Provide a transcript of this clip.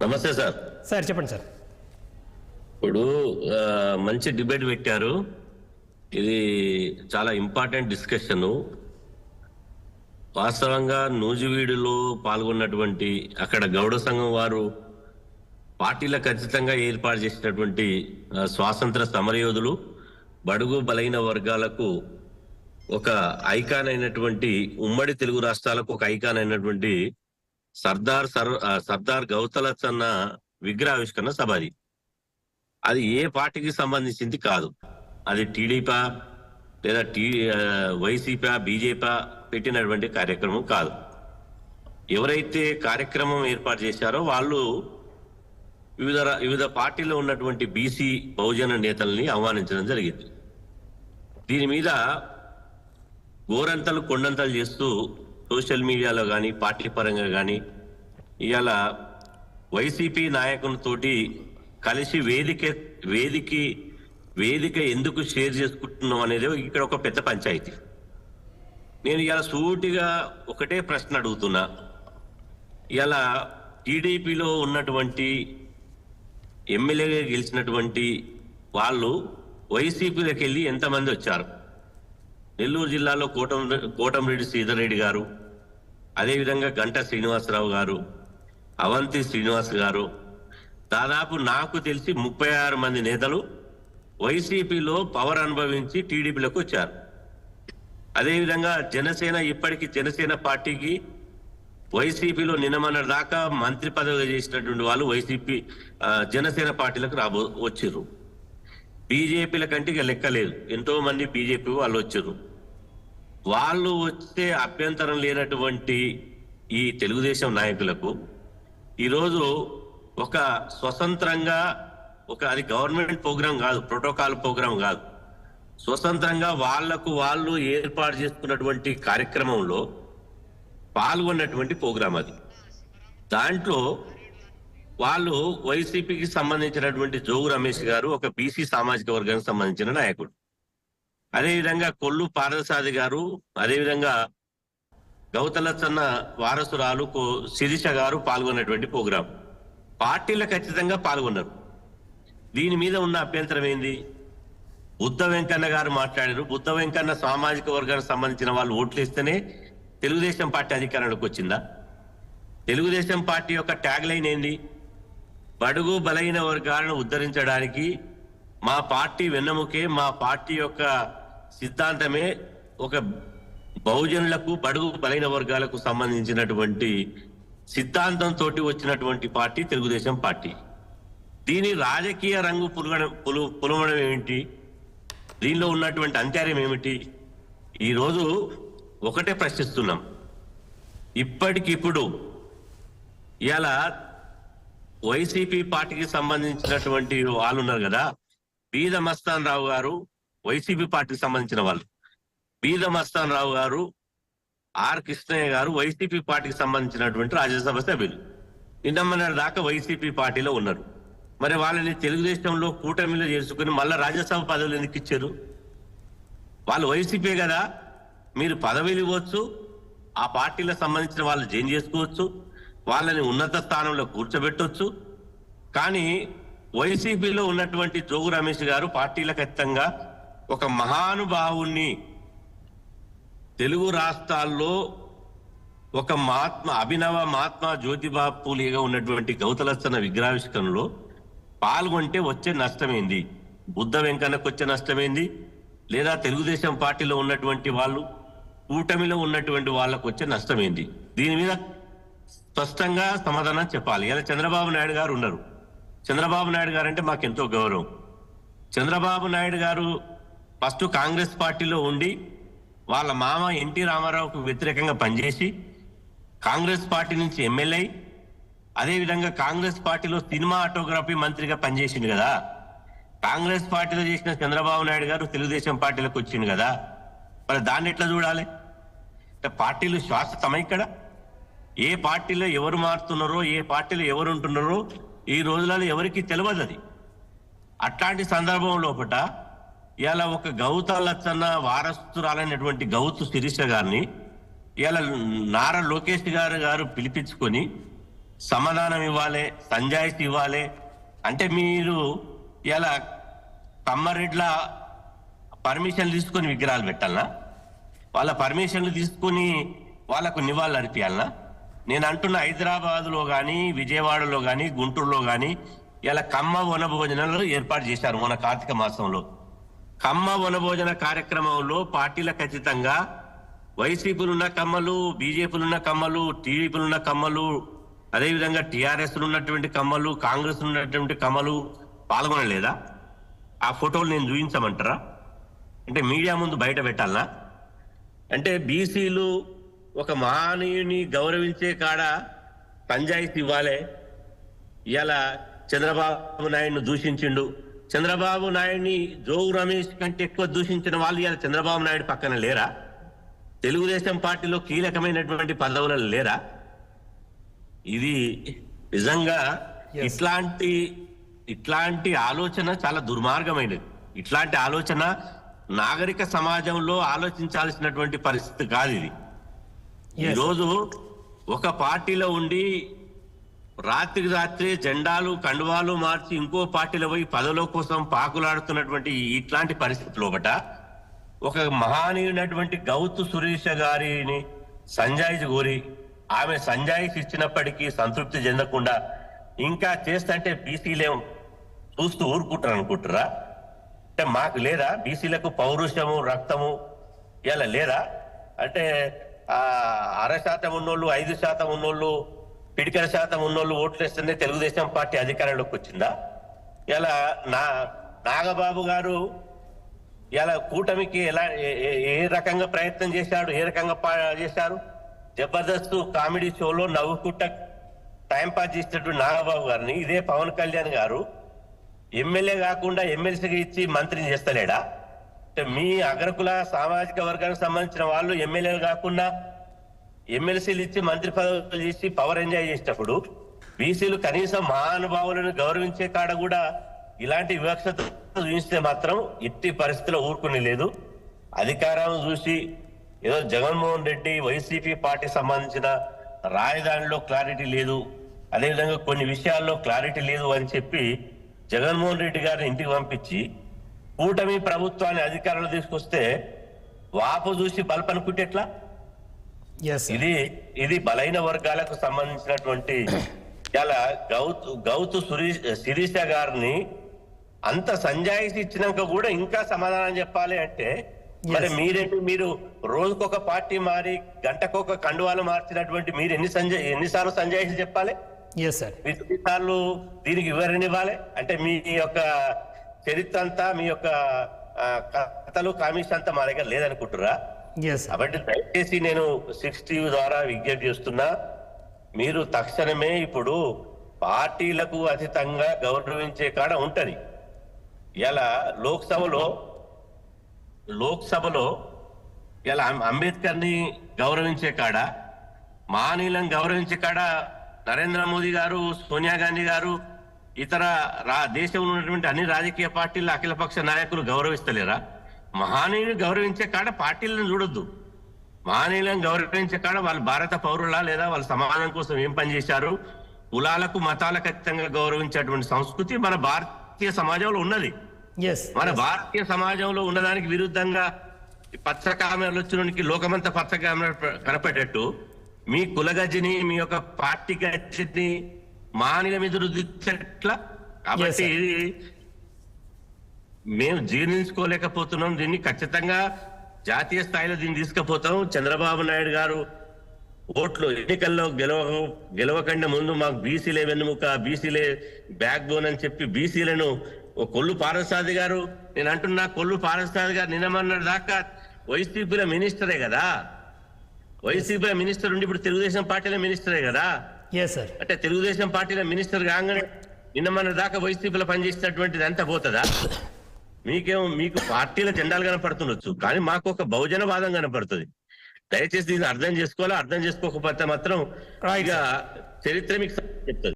నమస్తే sir. Sir చెప్పండి sir. ఇప్పుడు మంచి డిబేట్ పెట్టారు. ఇది చాలా ఇంపార్టెంట్ డిస్కషన్. వాస్తవంగా నూజివీడులో పాల్గొన్నటువంటి అక్కడ గౌడ సంఘం వారు పార్టీల ఖచ్చితంగా ఏర్పాటు చేసినటువంటి స్వాతంత్ర సమరయోధులు, బడుగు బలైన వర్గాలకు ఒక ఐకాన్ అయినటువంటి, ఉమ్మడి తెలుగు రాష్ట్రాలకు ఒక ఐకాన్ అయినటువంటి సర్దార్ గౌతలచ్చన్న విగ్రహావిష్కరణ సభ. అది ఏ పార్టీకి సంబంధించింది కాదు. అది టీడీపీ లేదా వైసీపీ బీజేపీ పెట్టినటువంటి కార్యక్రమం కాదు. ఎవరైతే కార్యక్రమం ఏర్పాటు చేశారో వాళ్ళు వివిధ పార్టీలో ఉన్నటువంటి బీసీ బహుజన నేతల్ని ఆహ్వానించడం జరిగింది. దీని మీద గోరంతలు కొండంతలు చేస్తూ సోషల్ మీడియాలో కానీ పార్టీ పరంగా కానీ ఇవాళ వైసీపీ నాయకులతోటి కలిసి వేదిక ఎందుకు షేర్ చేసుకుంటున్నాం అనేది ఇక్కడ ఒక పెద్ద పంచాయతీ. నేను ఇలా సూటిగా ఒకటే ప్రశ్న అడుగుతున్నా. ఇలా టీడీపీలో ఉన్నటువంటి ఎమ్మెల్యేగా గెలిచినటువంటి వాళ్ళు వైసీపీలోకి వెళ్ళి ఎంతమంది వచ్చారు? నెల్లూరు జిల్లాలో కోటంరెడ్డి శ్రీధర్ రెడ్డి గారు, అదేవిధంగా గంటా శ్రీనివాసరావు గారు, అవంతి శ్రీనివాస్ గారు, దాదాపు నాకు తెలిసి 36 మంది నేతలు వైసీపీలో పవర్ అనుభవించి టీడీపీలోకి వచ్చారు. అదేవిధంగా జనసేన, ఇప్పటికీ జనసేన పార్టీకి వైసీపీలో నిన్నమన్న దాకా మంత్రి పదవి చేసినటువంటి వాళ్ళు వైసీపీ జనసేన పార్టీలకు వచ్చారు. బీజేపీల కంటే ఇక లెక్కలేదు, ఎంతో మంది బీజేపీ వాళ్ళు వచ్చారు. వాళ్ళు వస్తే అభ్యంతరం లేనటువంటి ఈ తెలుగుదేశం నాయకులకు ఈరోజు ఒక స్వతంత్రంగా అది గవర్నమెంట్ ప్రోగ్రాం కాదు, ప్రోటోకాల్ ప్రోగ్రాం కాదు, స్వతంత్రంగా వాళ్ళు ఏర్పాటు చేసుకున్నటువంటి కార్యక్రమంలో పాల్గొన్నటువంటి ప్రోగ్రాం అది. దాంట్లో వాళ్ళు వైసీపీకి సంబంధించినటువంటి జోగు రమేష్ గారు ఒక బీసీ సామాజిక వర్గానికి సంబంధించిన నాయకుడు, అదేవిధంగా కొల్లు పారసాది గారు, అదేవిధంగా గౌతలచ్చన్న వారసురాలు శిరీష గారు పాల్గొన్నటువంటి ప్రోగ్రాం. పార్టీలు ఖచ్చితంగా పాల్గొన్నారు. దీని మీద ఉన్న అభ్యంతరం ఏంది? బుద్ధ వెంకన్న గారు మాట్లాడారు. బుద్ధ వెంకన్న సామాజిక వర్గానికి సంబంధించిన వాళ్ళు ఓట్లు ఇస్తేనే తెలుగుదేశం పార్టీ అధికారంలోకి వచ్చిందా? తెలుగుదేశం పార్టీ యొక్క ట్యాగ్ లైన్ ఏంది? బడుగు బలైన వర్గాలను ఉద్ధరించడానికి మా పార్టీ వెన్నెముకే, మా పార్టీ యొక్క సిద్ధాంతమే ఒక బహుజనులకు, బడుగు బలైన వర్గాలకు సంబంధించినటువంటి సిద్ధాంతంతో వచ్చినటువంటి పార్టీ తెలుగుదేశం పార్టీ. దీని రాజకీయ రంగు పులమడం ఏమిటి? దీనిలో ఉన్నటువంటి అంతర్యం ఏమిటి? ఈరోజు ఒకటే ప్రశ్నిస్తున్నాం. ఇప్పటికిప్పుడు ఇవాళ వైసీపీ పార్టీకి సంబంధించినటువంటి వాళ్ళు ఉన్నారు కదా, బీద మస్తాన్ రావు గారు వైసీపీ పార్టీకి సంబంధించిన వాళ్ళు, బీద మస్తాన్ రావు గారు, ఆర్ కృష్ణయ్య గారు వైసీపీ పార్టీకి సంబంధించినటువంటి రాజ్యసభ సభ్యులు. నిన్నమ్మన్న దాకా వైసీపీ పార్టీలో ఉన్నారు. మరి వాళ్ళని తెలుగుదేశంలో కూటమిలో చేసుకుని మళ్ళీ రాజ్యసభ పదవులు ఎందుకు ఇచ్చారు? వాళ్ళు వైసీపీ కదా, మీరు పదవిలు ఇవ్వచ్చు, ఆ పార్టీలకు సంబంధించిన వాళ్ళు జైన్ చేసుకోవచ్చు, వాళ్ళని ఉన్నత స్థానంలో కూర్చోబెట్టవచ్చు. కానీ వైసీపీలో ఉన్నటువంటి జోగు రమేష్ గారు పార్టీలకు ఖచ్చితంగా ఒక మహానుభావుణ్ణి, తెలుగు రాష్ట్రాల్లో ఒక అభినవ మహాత్మా జ్యోతిబా పూలేగా ఉన్నటువంటి గౌతలచ్చన్న విగ్రహావిష్కరణలో పాల్గొంటే వచ్చే నష్టమేంది? బుద్ధ వెంకన్నకు వచ్చే నష్టమేంది? లేదా తెలుగుదేశం పార్టీలో ఉన్నటువంటి వాళ్ళు, కూటమిలో ఉన్నటువంటి వాళ్ళకు వచ్చే నష్టమేంది? దీని మీద స్పష్టంగా సమాధానం చెప్పాలి. ఇలా చంద్రబాబు నాయుడు గారు ఉన్నారు. చంద్రబాబు నాయుడు గారు అంటే మాకెంతో గౌరవం. చంద్రబాబు నాయుడు గారు ఫస్ట్ కాంగ్రెస్ పార్టీలో ఉండి వాళ్ళ మామ ఎన్టీ రామారావుకు వ్యతిరేకంగా పనిచేసి కాంగ్రెస్ పార్టీ నుంచి ఎమ్మెల్యే, అదేవిధంగా కాంగ్రెస్ పార్టీలో సినిమా ఆటోగ్రఫీ మంత్రిగా పనిచేసింది కదా. కాంగ్రెస్ పార్టీలో చేసిన చంద్రబాబు నాయుడు గారు తెలుగుదేశం పార్టీలోకి వచ్చింది కదా. మరి దాన్ని ఎట్లా చూడాలి? పార్టీలు శాశ్వతమై ఇక్కడ ఏ పార్టీలో ఎవరు మారుతున్నారో, ఏ పార్టీలో ఎవరు ఉంటున్నారో ఈ రోజులలో ఎవరికి తెలియదు. అది అట్లాంటి సందర్భం లోపల ఇలా ఒక గౌతలచ్చన్న వారసురాలైనటువంటి గౌతు శిరీష గారిని ఇలా నారా లోకేష్ గారు పిలిపించుకొని సమాధానం ఇవ్వాలి, సంజాయిషి ఇవ్వాలి. అంటే మీరు ఇలా కమ్మారెడ్ల పర్మిషన్లు తీసుకొని విగ్రహాలు పెట్టాలనా? వాళ్ళ పర్మిషన్లు తీసుకొని వాళ్ళకు నివాళులు అర్పియాలనా? నేను అంటున్న హైదరాబాద్లో కానీ, విజయవాడలో కానీ, గుంటూరులో కానీ ఇలా కమ్మ వనభోజనాలు ఏర్పాటు చేశారు మన కార్తీక మాసంలో. కమ్మ వనభోజన కార్యక్రమంలో పార్టీలకు ఖచ్చితంగా వైసీపీలున్న కమ్మలు, బీజేపీలున్న కమ్మలు, టీడీపీలున్న కమ్మలు, అదేవిధంగా టీఆర్ఎస్ ఉన్నటువంటి కమ్మలు, కాంగ్రెస్ ఉన్నటువంటి కమ్మలు పాల్గొనలేదా? ఆ ఫోటోలు నేను చూపించమంటారా? అంటే మీడియా ముందు బయట పెట్టాలనా? అంటే బీసీలు ఒక మహనీయుని గౌరవించే కాడ పంచాయతీ ఇవ్వాలి. ఇలా చంద్రబాబు నాయుడును దూషించిండు. చంద్రబాబు నాయుడిని జోగు రమేష్ కంటే ఎక్కువ దూషించిన వాళ్ళు ఇలా చంద్రబాబు నాయుడు పక్కన లేరా? తెలుగుదేశం పార్టీలో కీలకమైనటువంటి పదవులలో లేరా? ఇది నిజంగా ఇట్లాంటి ఆలోచన చాలా దుర్మార్గమైనది. ఇట్లాంటి ఆలోచన నాగరిక సమాజంలో ఆలోచించాల్సినటువంటి పరిస్థితి కాదు ఇది. ఈరోజు ఒక పార్టీలో ఉండి రాత్రికి రాత్రి జెండాలు కండువాలు మార్చి ఇంకో పార్టీలో పోయి పదవుల కోసం పాకులాడుతున్నటువంటి ఇట్లాంటి పరిస్థితుల్లో ఒక మహానీయునటువంటి గౌతు సురేష గారిని సంజాయిషి కోరి ఆమె సంజాయిషి ఇచ్చినప్పటికీ సంతృప్తి చెందకుండా ఇంకా చేస్తుంటే బీసీలేం చూస్తూ ఊరుకుంటారు అనుకుంటారా? అంటే మాకు లేదా బీసీలకు పౌరుషము, రక్తము ఇలా లేదా? అంటే 6% ఉన్నోళ్ళు, 5% ఉన్నోళ్ళు, పిడికల శాతం ఉన్నోళ్ళు ఓట్లు వేస్తేనే తెలుగుదేశం పార్టీ అధికారంలోకి వచ్చిందా? ఇలా నాగబాబు గారు ఇలా కూటమికి ఎలా ఏ రకంగా ప్రయత్నం చేశాడు, ఏ రకంగా చేశారు? జబర్దస్త్ కామెడీ షోలో నవ్వుకుంటా టైంపాస్ చేసినటువంటి నాగబాబు గారిని ఇదే పవన్ కళ్యాణ్ గారు ఎమ్మెల్యే కాకుండా ఎమ్మెల్సీగా ఇచ్చి మంత్రిని చేస్తలేడా? అంటే మీ అగ్రకుల సామాజిక వర్గానికి సంబంధించిన వాళ్ళు ఎమ్మెల్యేలు కాకుండా ఎమ్మెల్సీలు ఇచ్చి మంత్రి పదవులు చేసి పవర్ ఎంజాయ్ చేసేటప్పుడు బీసీలు కనీసం మహానుభావులను గౌరవించే కాడ కూడా ఇలాంటి వివక్షత చూపిస్తే మాత్రం ఎట్టి పరిస్థితిలో ఊరుకుని లేదు. అధికారం చూసి ఏదో జగన్మోహన్ రెడ్డి వైసీపీ పార్టీ సంబంధించిన రాజధానిలో క్లారిటీ లేదు, అదేవిధంగా కొన్ని విషయాల్లో క్లారిటీ లేదు అని చెప్పి జగన్మోహన్ రెడ్డి గారిని ఇంటికి పంపించి కూటమి ప్రభుత్వాన్ని అధికారంలో తీసుకొస్తే వాపు చూసి బలపనుకుంటే ఎట్లా? ఇది బలైన వర్గాలకు సంబంధించినటువంటి ఇలా గౌతు శిరీష గారిని అంత సంజాయిషి ఇచ్చినాక కూడా ఇంకా సమాధానం చెప్పాలి అంటే మరి మీరు రోజుకొక పార్టీ మారి గంటకొక కండువాలు మార్చినటువంటి మీరు ఎన్నిసార్లు సంజాయిషి చెప్పాలి? ఎన్నిసార్లు దీనికి వివరణ ఇవ్వాలి? అంటే మీ యొక్క చరిత్ర అంతా, మీ యొక్క కథలు కామిష్ అంతా మా దగ్గర లేదనుకుంటురా? కాబట్టి దయచేసి నేను 60 ద్వారా విజ్ఞప్తి చేస్తున్నా, మీరు తక్షణమే ఇప్పుడు పార్టీలకు అతీతంగా గౌరవించే కాడ ఉంటది. ఇలా లోక్సభలో ఇలా అంబేద్కర్ ని గౌరవించే కాడ, మహనీయులను గౌరవించే కాడ నరేంద్ర మోదీ గారు, సోనియా గాంధీ గారు, ఇతర దేశంలో ఉన్నటువంటి అన్ని రాజకీయ పార్టీల అఖిలపక్ష నాయకులు గౌరవిస్తలేరా? మహనీయుని గౌరవించే కాడ పార్టీలను చూడొద్దు. మహనీయులను గౌరవించే కాడ వాళ్ళు భారత పౌరులా లేదా వాళ్ళ సమాజం కోసం ఏం పనిచేశారు, కులాలకు మతాలకు అతీతంగా గౌరవించేటువంటి సంస్కృతి మన భారతీయ సమాజంలో ఉన్నది. మన భారతీయ సమాజంలో ఉన్నదానికి విరుద్ధంగా పచ్చ కామెరలు వచ్చినోనికి లోకమంతా పచ్చ కామెర కనపడేట్టు మీ కులగజ్జిని, మీ యొక్క పార్టీ గజ్జిని మహనీయుల మీద రుద్దించట్లా. కాబట్టి ఇది మేము జీర్ణించుకోలేకపోతున్నాం. దీన్ని ఖచ్చితంగా జాతీయ స్థాయిలో దీన్ని తీసుకుపోతాం. చంద్రబాబు నాయుడు గారు ఓట్లు ఎన్నికల్లో గెలవకంటే ముందు మాకు బీసీలే వెన్నుముక, బీసీలే బ్యాక్ బోన్ అని చెప్పి బీసీలను కొల్లు పార్థసారథి గారు, నేను అంటున్నా కొల్లు పార్థసారథి గారు నిన్నమన్నటి దాకా వైసీపీలో మినిస్టరే కదా, వైసీపీలో మినిస్టర్ ఉండి ఇప్పుడు తెలుగుదేశం పార్టీలో మినిస్టరే కదా. అంటే తెలుగుదేశం పార్టీలో మినిస్టర్ కాగానే నిన్నమన్నటి దాకా వైసీపీలో పనిచేసినటువంటిది అంతా పోతుందా? మీకు పార్టీల జెండాలు కనపడుతుండొచ్చు, కానీ మాకు ఒక బహుజన వాదం కనపడుతుంది. దయచేసి దీన్ని అర్థం చేసుకోవాలా. అర్థం చేసుకోకపోతే మాత్రం ఇక చరిత్ర మీకు చెప్తుంది.